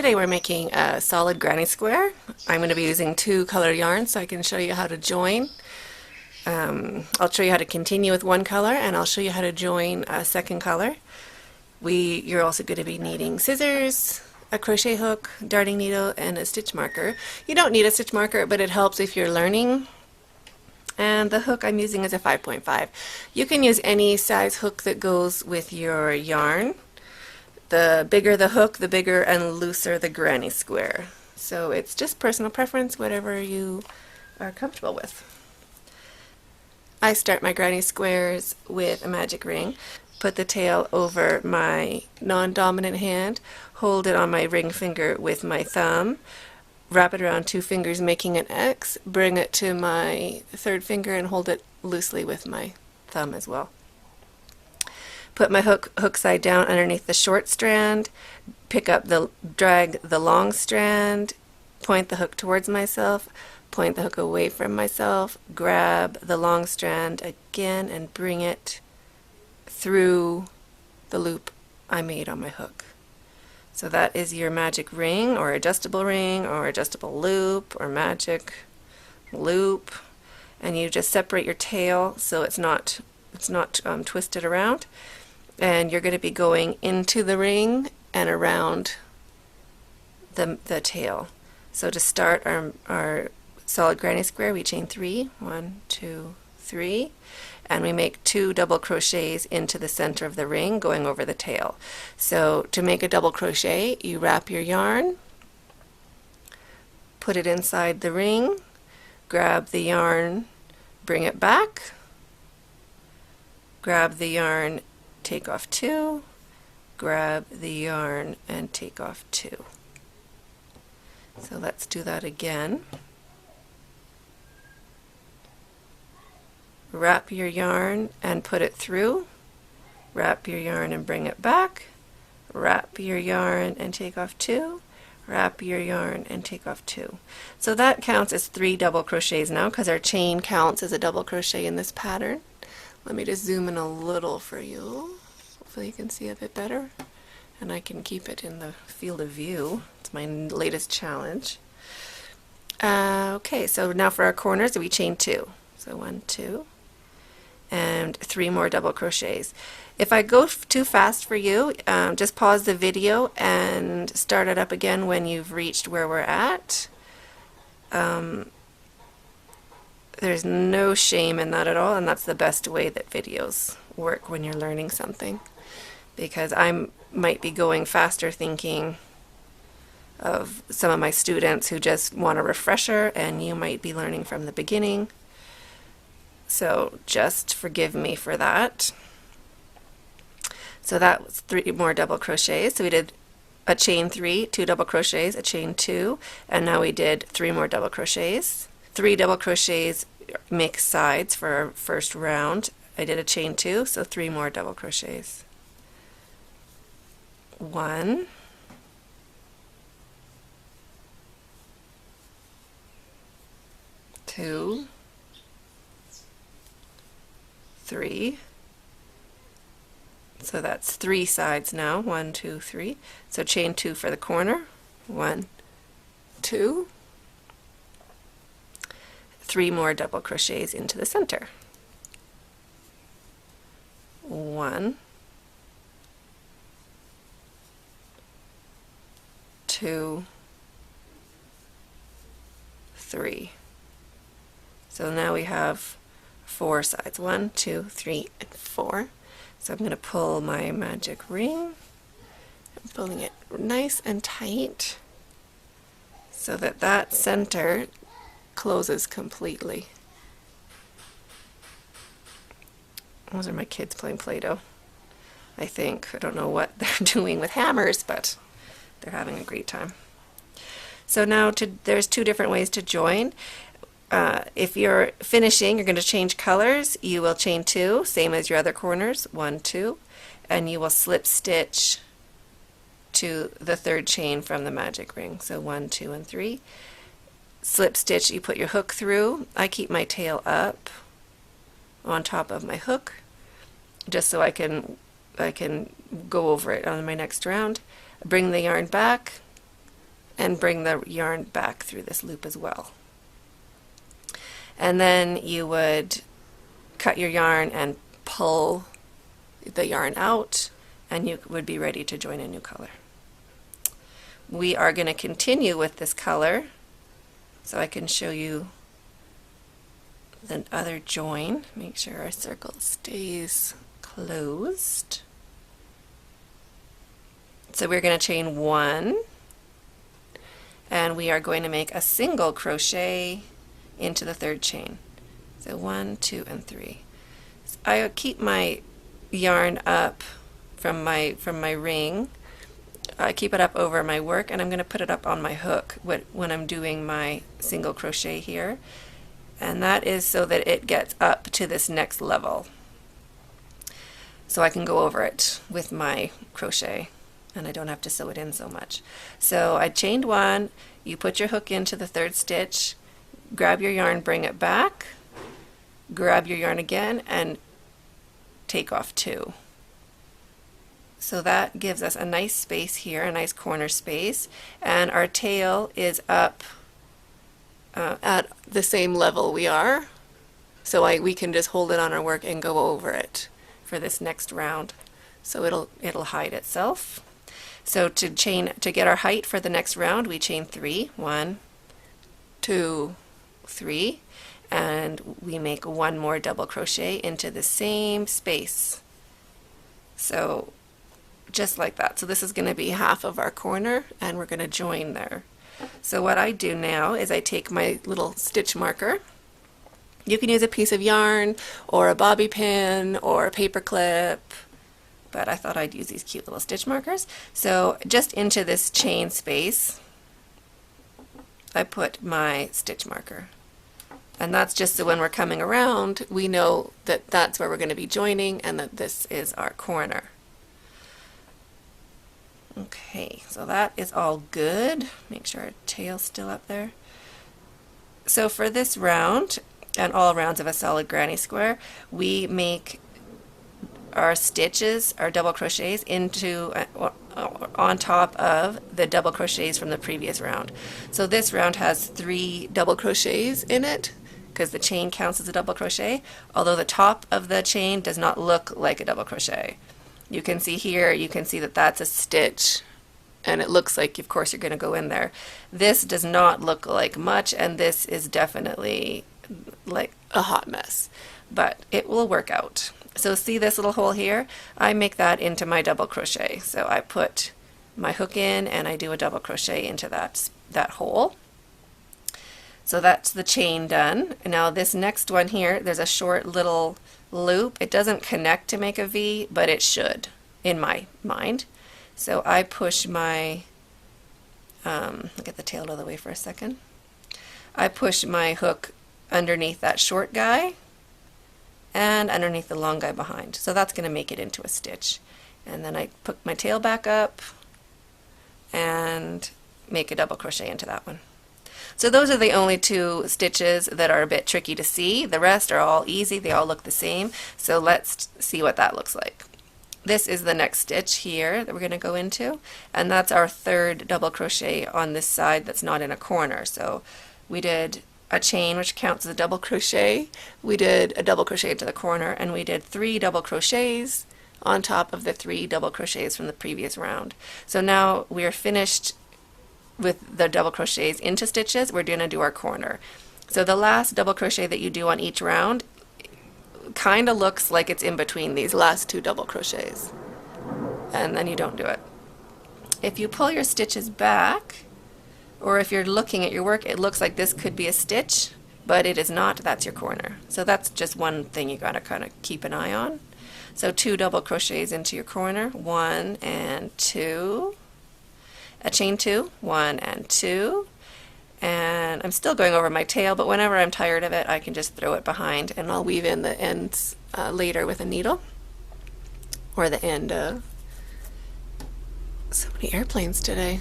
Today we're making a solid granny square. I'm going to be using two color yarns so I can show you how to join. I'll show you how to continue with one color, and I'll show you how to join a second color. You're also going to be needing scissors, a crochet hook, darning needle, and a stitch marker. You don't need a stitch marker, but it helps if you're learning. And the hook I'm using is a 5.5. You can use any size hook that goes with your yarn. The bigger the hook, the bigger and looser the granny square. So it's just personal preference, whatever you are comfortable with. I start my granny squares with a magic ring. Put the tail over my non-dominant hand, hold it on my ring finger with my thumb, wrap it around two fingers making an X, bring it to my third finger and hold it loosely with my thumb as well. Put my hook side down underneath the short strand, drag the long strand, point the hook towards myself, point the hook away from myself, grab the long strand again and bring it through the loop I made on my hook. So that is your magic ring or adjustable loop or magic loop, and you just separate your tail so it's not twisted around. And you're going to be going into the ring and around the tail. So to start our solid granny square, we chain 3, 1, 2, 3, and we make 2 double crochets into the center of the ring going over the tail. So to make a double crochet, you wrap your yarn, put it inside the ring, grab the yarn, bring it back, grab the yarn, take off 2, grab the yarn and take off 2. So let's do that again. Wrap your yarn and put it through, wrap your yarn and bring it back, wrap your yarn and take off 2, wrap your yarn and take off 2. So that counts as 3 double crochets now because our chain counts as a double crochet in this pattern. Let me just zoom in a little for you. Hopefully you can see a bit better. And I can keep it in the field of view. It's my latest challenge. Okay, so now for our corners, we chain 2. So 1, 2, and 3 more double crochets. If I go too fast for you, just pause the video and start it up again when you've reached where we're at. There's no shame in that at all, and that's the best way that videos work when you're learning something. Because I might be going faster thinking of some of my students who just want a refresher, and you might be learning from the beginning. So just forgive me for that. So that was 3 more double crochets. So we did a chain 3, 2 double crochets, a chain 2, and now we did 3 more double crochets. 3 double crochets make sides for our first round. I did a chain 2, so 3 more double crochets. 1, 2, 3. So that's 3 sides now. 1, 2, 3. So chain 2 for the corner. 1, 2. 3 more double crochets into the center. 1, 2, 3. So now we have 4 sides. 1, 2, 3, and 4. So I'm going to pull my magic ring. I'm pulling it nice and tight so that that center closes completely. Those are my kids playing Play-Doh, I think. I don't know what they're doing with hammers, but they're having a great time. So now there's 2 different ways to join. If you're finishing, you're going to change colors. You will chain 2, same as your other corners, 1, 2, and you will slip stitch to the 3rd chain from the magic ring. So 1, 2, and 3. Slip stitch, you put your hook through. I keep my tail up on top of my hook just so I can go over it on my next round. Bring the yarn back, and bring the yarn back through this loop as well. And then you would cut your yarn and pull the yarn out, and you would be ready to join a new color. We are going to continue with this color, so I can show you the other join. Make sure our circle stays closed. So we're going to chain 1, and we are going to make a single crochet into the 3rd chain. So 1, 2, and 3. So I keep my yarn up from my ring. I keep it up over my work, and I'm going to put it up on my hook when I'm doing my single crochet here, and that is so that it gets up to this next level, so I can go over it with my crochet and I don't have to sew it in so much. So I chained 1, you put your hook into the 3rd stitch, grab your yarn, bring it back, grab your yarn again, and take off 2. So that gives us a nice space here, a nice corner space, and our tail is up at the same level we are, so we can just hold it on our work and go over it for this next round. So it'll hide itself. So to get our height for the next round, we chain 3, 1, 2, 3, and we make 1 more double crochet into the same space. So just like that. So this is going to be half of our corner, and we're going to join there. So what I do now is I take my little stitch marker. You can use a piece of yarn or a bobby pin or a paper clip, but I thought I'd use these cute little stitch markers. So just into this chain space, I put my stitch marker. And that's just so when we're coming around, we know that that's where we're going to be joining and that this is our corner. Okay, so that is all good. Make sure our tail's still up there. So for this round, and all rounds of a solid granny square, we make our stitches, our double crochets, into on top of the double crochets from the previous round. So this round has 3 double crochets in it because the chain counts as a double crochet, although the top of the chain does not look like a double crochet. You can see here, you can see that that's a stitch, and it looks like, of course, you're going to go in there. This does not look like much, and this is definitely like a hot mess, but it will work out. So see this little hole here? I make that into my double crochet. So I put my hook in and I do a double crochet into that hole. So that's the chain done. Now this next one here, there's a short little loop. It doesn't connect to make a V, but it should in my mind. So I push my, get the tail out of the way for a second. I push my hook underneath that short guy and underneath the long guy behind. So that's going to make it into a stitch. And then I put my tail back up and make a double crochet into that one. So those are the only 2 stitches that are a bit tricky to see. The rest are all easy. They all look the same. So let's see what that looks like. This is the next stitch here that we're going to go into, and that's our 3rd double crochet on this side that's not in a corner. So we did a chain, which counts as a double crochet. We did a double crochet into the corner, and we did 3 double crochets on top of the 3 double crochets from the previous round. So now we are finished with the double crochets into stitches. We're going to do our corner. So the last double crochet that you do on each round kind of looks like it's in between these last 2 double crochets, and then you don't do it. If you pull your stitches back, or if you're looking at your work, it looks like this could be a stitch, but it is not. That's your corner. So that's just one thing you got to kind of keep an eye on. So 2 double crochets into your corner, 1 and 2, a chain 2, 1 and 2, and I'm still going over my tail, but whenever I'm tired of it, I can just throw it behind, and I'll weave in the ends later with a needle, or the end of. So many airplanes today.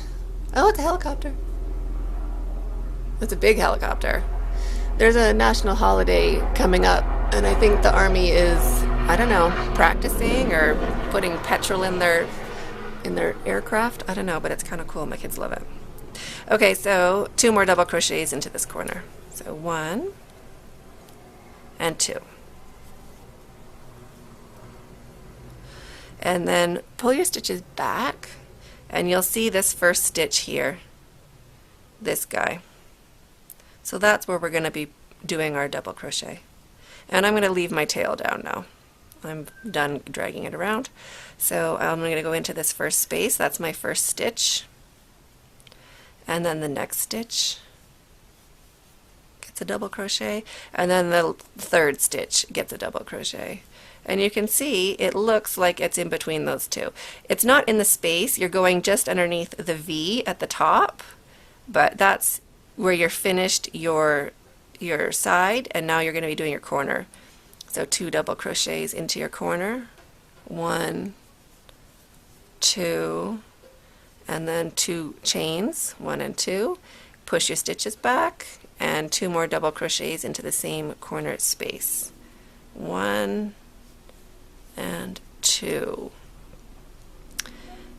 Oh, it's a helicopter. It's a big helicopter. There's a national holiday coming up, and I think the Army is, I don't know, practicing or putting petrol in their aircraft. I don't know, but it's kind of cool. My kids love it. Okay, so 2 more double crochets into this corner. So 1 and 2. And then pull your stitches back, and you'll see this first stitch here, this guy. So that's where we're going to be doing our double crochet. And I'm going to leave my tail down now. I'm done dragging it around. So I'm going to go into this first space. That's my first stitch. And then the next stitch gets a double crochet. And then the third stitch gets a double crochet. And you can see it looks like it's in between those two. It's not in the space. You're going just underneath the V at the top, but that's where you're finished your side, and now you're going to be doing your corner. So 2 double crochets into your corner, 1, 2, and then 2 chains, 1 and 2. Push your stitches back, and 2 more double crochets into the same corner space. 1 and 2.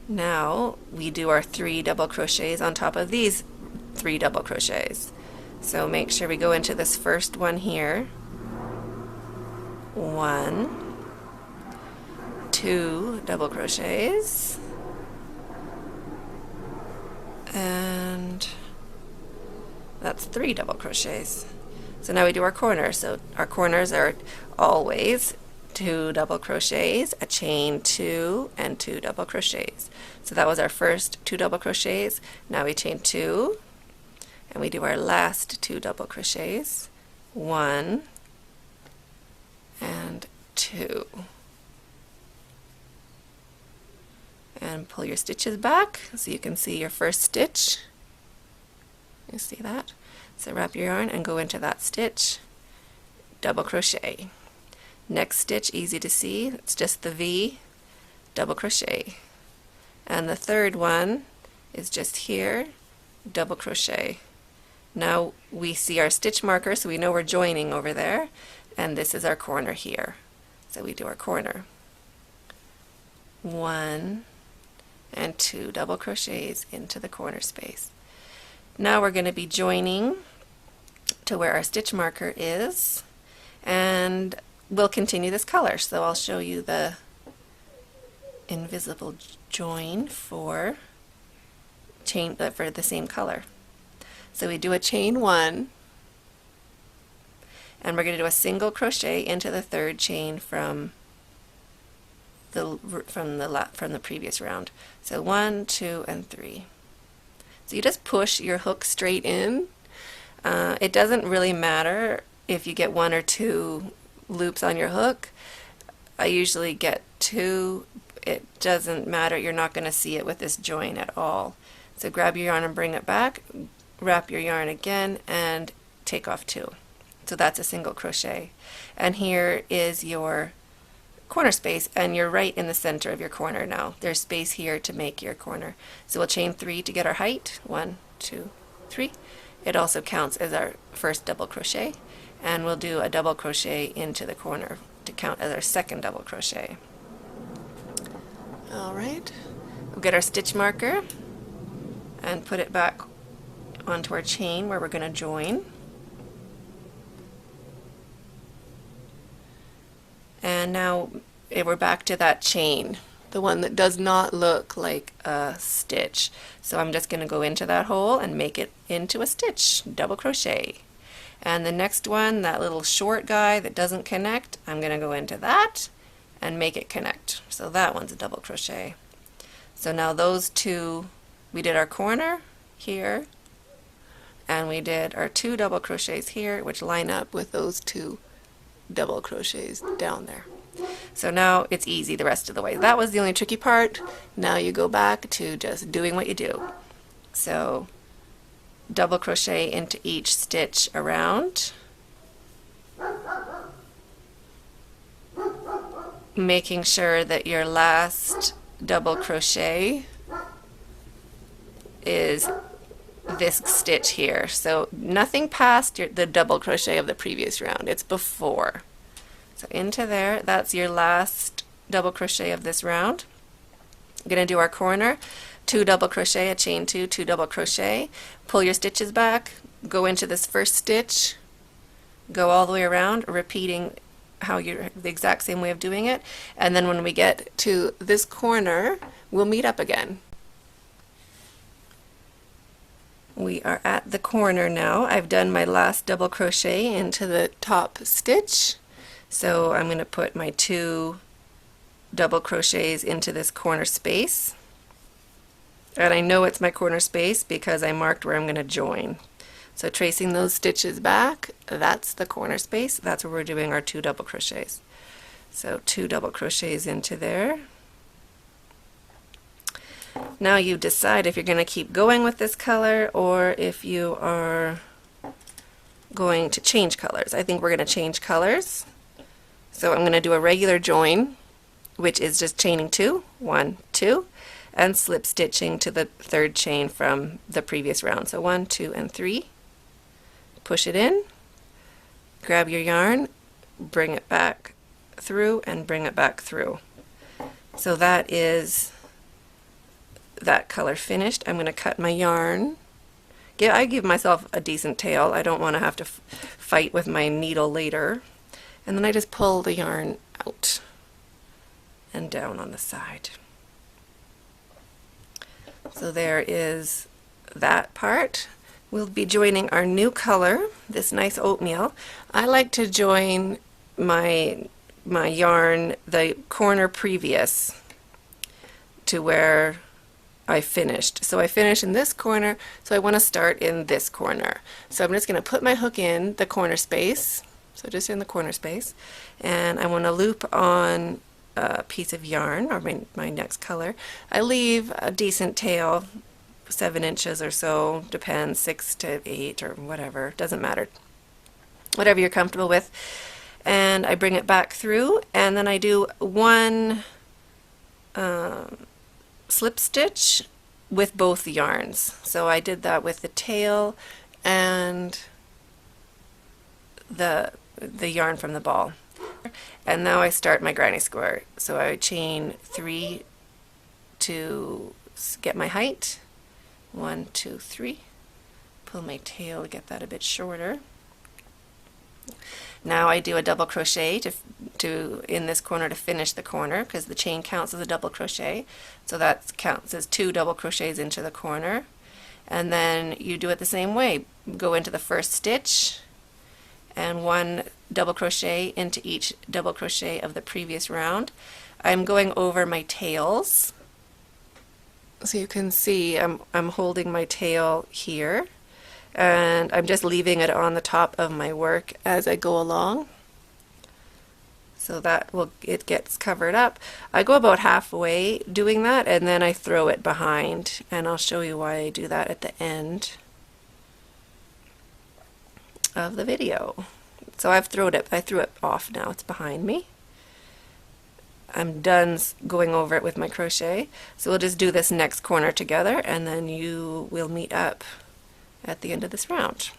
Now we do our 3 double crochets on top of these 3 double crochets. So make sure we go into this first one here. 1, 2 double crochets, and that's 3 double crochets. So now we do our corner. So our corners are always 2 double crochets, a chain 2, and 2 double crochets. So that was our first 2 double crochets. Now we chain 2, and we do our last 2 double crochets, 1 and 2. And pull your stitches back so you can see your first stitch. You see that? So wrap your yarn and go into that stitch, double crochet. Next stitch, easy to see, it's just the V, double crochet. And the third one is just here, double crochet. Now we see our stitch marker, so we know we're joining over there, and this is our corner here. So we do our corner. 1 and 2 double crochets into the corner space. Now we're going to be joining to where our stitch marker is, and we'll continue this color. So I'll show you the invisible join for the same color. So we do a chain 1, and we're going to do a single crochet into the third chain from the previous round. So 1, 2, and 3. So you just push your hook straight in. It doesn't really matter if you get 1 or 2 loops on your hook. I usually get 2. It doesn't matter. You're not going to see it with this join at all. So grab your yarn and bring it back, wrap your yarn again, and take off 2. So that's a single crochet. And here is your corner space, and you're right in the center of your corner now. There's space here to make your corner. So we'll chain 3 to get our height. 1, 2, 3. It also counts as our first double crochet, and we'll do a double crochet into the corner to count as our second double crochet. Alright, we'll get our stitch marker and put it back onto our chain where we're going to join. And now we're back to that chain, the one that does not look like a stitch. So I'm just going to go into that hole and make it into a stitch, double crochet. And the next one, that little short guy that doesn't connect, I'm going to go into that and make it connect. So that one's a double crochet. So now those 2, we did our corner here, and we did our 2 double crochets here, which line up with those 2 double crochets down there. So now it's easy the rest of the way. That was the only tricky part. Now you go back to just doing what you do. So double crochet into each stitch around, making sure that your last double crochet is this stitch here. So nothing past the double crochet of the previous round, it's before. So into there, that's your last double crochet of this round. I'm going to do our corner. 2 double crochet, a chain 2, 2 double crochet, pull your stitches back, go into this first stitch, go all the way around, repeating the exact same way of doing it, and then when we get to this corner, we'll meet up again. We are at the corner now. I've done my last double crochet into the top stitch, so I'm going to put my 2 double crochets into this corner space, and I know it's my corner space because I marked where I'm going to join. So tracing those stitches back, that's the corner space. That's where we're doing our 2 double crochets. So 2 double crochets into there. Now you decide if you're going to keep going with this color or if you are going to change colors. I think we're going to change colors. So I'm going to do a regular join, which is just chaining 2, 1, 2, and slip stitching to the 3rd chain from the previous round. So 1, 2, and 3. Push it in, grab your yarn, bring it back through, and bring it back through. So that is that color finished. I'm going to cut my yarn. I give myself a decent tail. I don't want to have to fight with my needle later. And then I just pull the yarn out and down on the side. So there is that part. We'll be joining our new color, this nice oatmeal. I like to join my yarn the corner previous to where I finished. So I finished in this corner, so I want to start in this corner. So I'm just going to put my hook in the corner space, so just in the corner space, and I want to loop on a piece of yarn, or my next color. I leave a decent tail, 7 inches or so, depends, 6 to 8 or whatever, doesn't matter, whatever you're comfortable with. And I bring it back through, and then I do 1 slip stitch with both the yarns. So I did that with the tail and the yarn from the ball. And now I start my granny square. So I chain 3 to get my height. 1, 2, 3. Pull my tail to get that a bit shorter. Now I do a double crochet to in this corner to finish the corner, because the chain counts as a double crochet. So that counts as 2 double crochets into the corner. And then you do it the same way. Go into the first stitch and 1 double crochet into each double crochet of the previous round. I'm going over my tails. So you can see I'm holding my tail here, and I'm just leaving it on the top of my work as I go along. So it gets covered up. I go about halfway doing that, and then I throw it behind, and I'll show you why I do that at the end of the video. So I threw it off now, it's behind me. I'm done going over it with my crochet, so we'll just do this next corner together, and then you will meet up at the end of this round.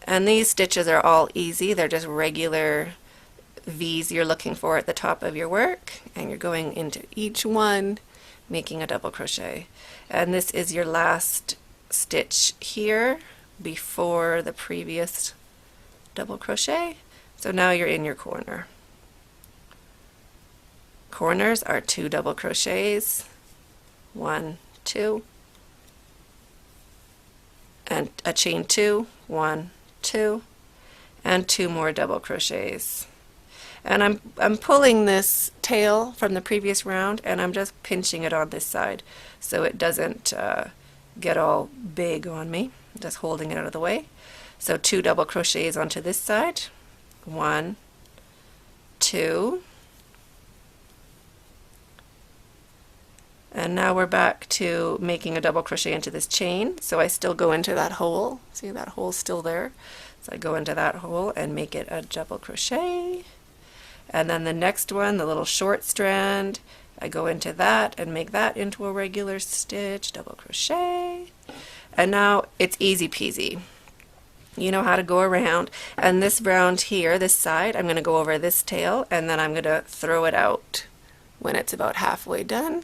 And these stitches are all easy. They're just regular V's you're looking for at the top of your work, and you're going into each one making a double crochet. And this is your last stitch here before the previous double crochet. So now you're in your corner. Corners are 2 double crochets, 1, 2, and a chain 2, 1, 2, and 2 more double crochets. And I'm pulling this tail from the previous round, and I'm just pinching it on this side so it doesn't get all big on me, just holding it out of the way. So 2 double crochets onto this side, 1, 2, and now we're back to making a double crochet into this chain. So I still go into that hole. See, that hole's still there. So I go into that hole and make it a double crochet. And then the next one, the little short strand, I go into that and make that into a regular stitch, double crochet. And now it's easy peasy. You know how to go around. And this round here, this side, I'm going to go over this tail, and then I'm going to throw it out when it's about halfway done.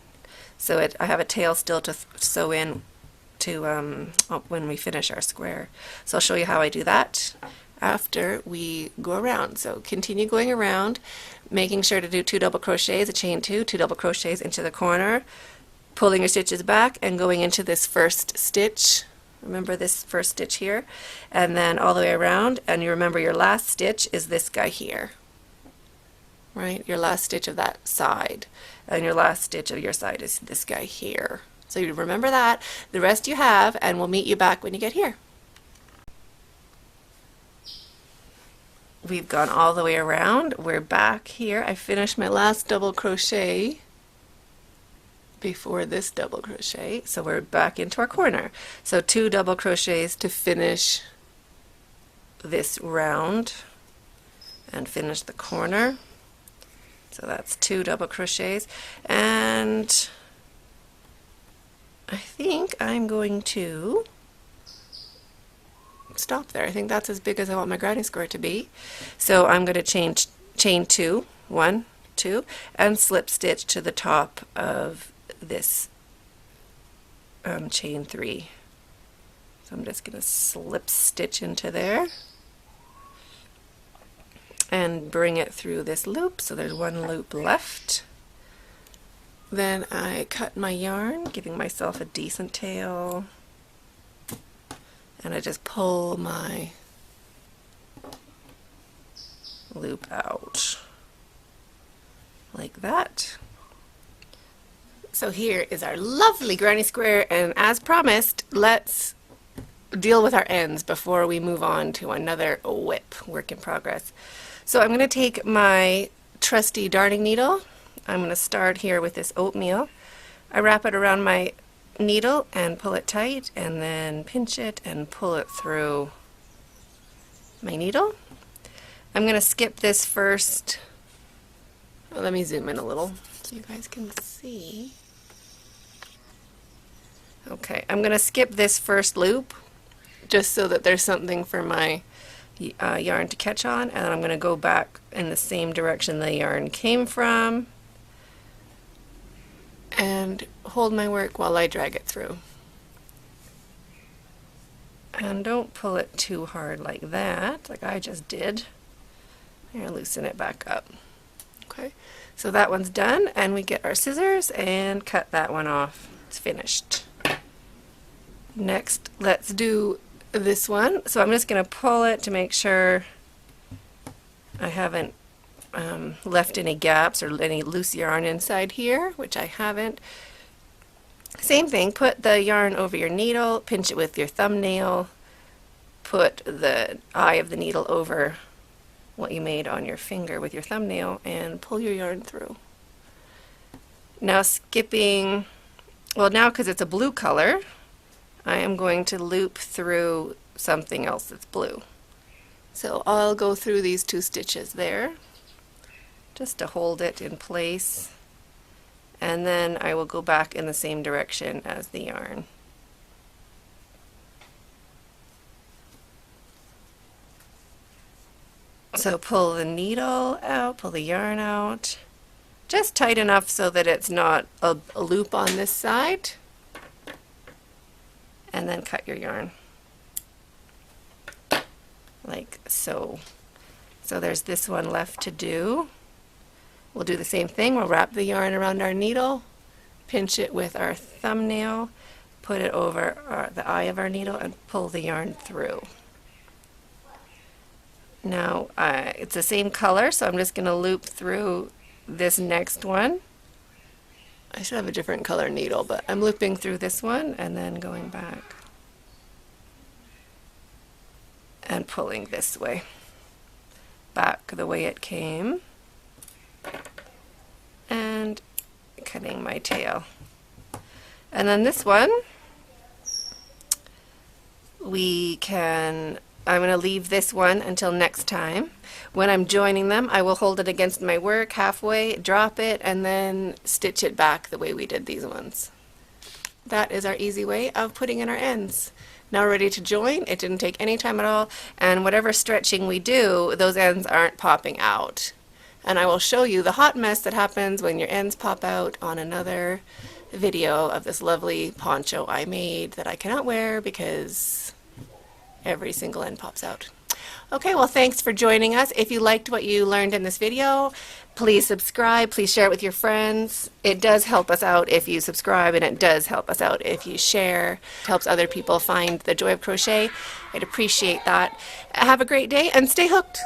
So I have a tail still to sew in to when we finish our square. So I'll show you how I do that after we go around. So continue going around, making sure to do 2 double crochets, a chain 2, 2 double crochets into the corner, pulling your stitches back and going into this first stitch. Remember this first stitch here, and then all the way around, and you remember your last stitch is this guy here, right? Your last stitch of that side, and your last stitch of your side is this guy here. So you remember that. The rest you have, and we'll meet you back when you get here. We've gone all the way around. We're back here. I finished my last double crochet before this double crochet, so we're back into our corner. So 2 double crochets to finish this round and finish the corner. So that's 2 double crochets, and I think I'm going to stop there. I think that's as big as I want my granny square to be. So I'm going to chain 2, 1, 2, and slip stitch to the top of this chain 3. So I'm just going to slip stitch into there and bring it through this loop. So there's 1 loop left. Then I cut my yarn, giving myself a decent tail, and I just pull my loop out like that. So here is our lovely granny square, and as promised, let's deal with our ends before we move on to another whip, work in progress. So I'm going to take my trusty darning needle. I'm going to start here with this oatmeal. I wrap it around my needle and pull it tight, and then pinch it and pull it through my needle. I'm going to skip this first. Well, let me zoom in a little so you guys can see. Okay, I'm going to skip this first loop just so that there's something for my yarn to catch on, and then I'm going to go back in the same direction the yarn came from and hold my work while I drag it through. And don't pull it too hard like that, like I just did. I'm going to loosen it back up. Okay, so that one's done, and we get our scissors and cut that one off. It's finished. Next, let's do this one. So I'm just going to pull it to make sure I haven't left any gaps or any loose yarn inside here, which I haven't. Same thing, put the yarn over your needle, pinch it with your thumbnail, put the eye of the needle over what you made on your finger with your thumbnail, and pull your yarn through. Now skipping, well now because it's a blue color, I am going to loop through something else that's blue. So I'll go through these 2 stitches there just to hold it in place, and then I will go back in the same direction as the yarn. So pull the needle out, pull the yarn out, just tight enough so that it's not a loop on this side, and then cut your yarn like so. So there's this one left to do. We'll do the same thing. We'll wrap the yarn around our needle, pinch it with our thumbnail, put it over the eye of our needle, and pull the yarn through. Now it's the same color, so I'm just going to loop through this next one. I should have a different color needle, but I'm looping through this one and then going back and pulling this way, back the way it came, and cutting my tail. And then this one, I'm going to leave this one until next time. When I'm joining them, I will hold it against my work halfway, drop it, and then stitch it back the way we did these ones. That is our easy way of putting in our ends. Now we're ready to join. It didn't take any time at all, and whatever stretching we do, those ends aren't popping out. And I will show you the hot mess that happens when your ends pop out on another video of this lovely poncho I made that I cannot wear because every single end pops out. Okay, well, thanks for joining us. If you liked what you learned in this video, please subscribe. Please share it with your friends. It does help us out if you subscribe, and it does help us out if you share. It helps other people find the joy of crochet. I'd appreciate that. Have a great day and stay hooked.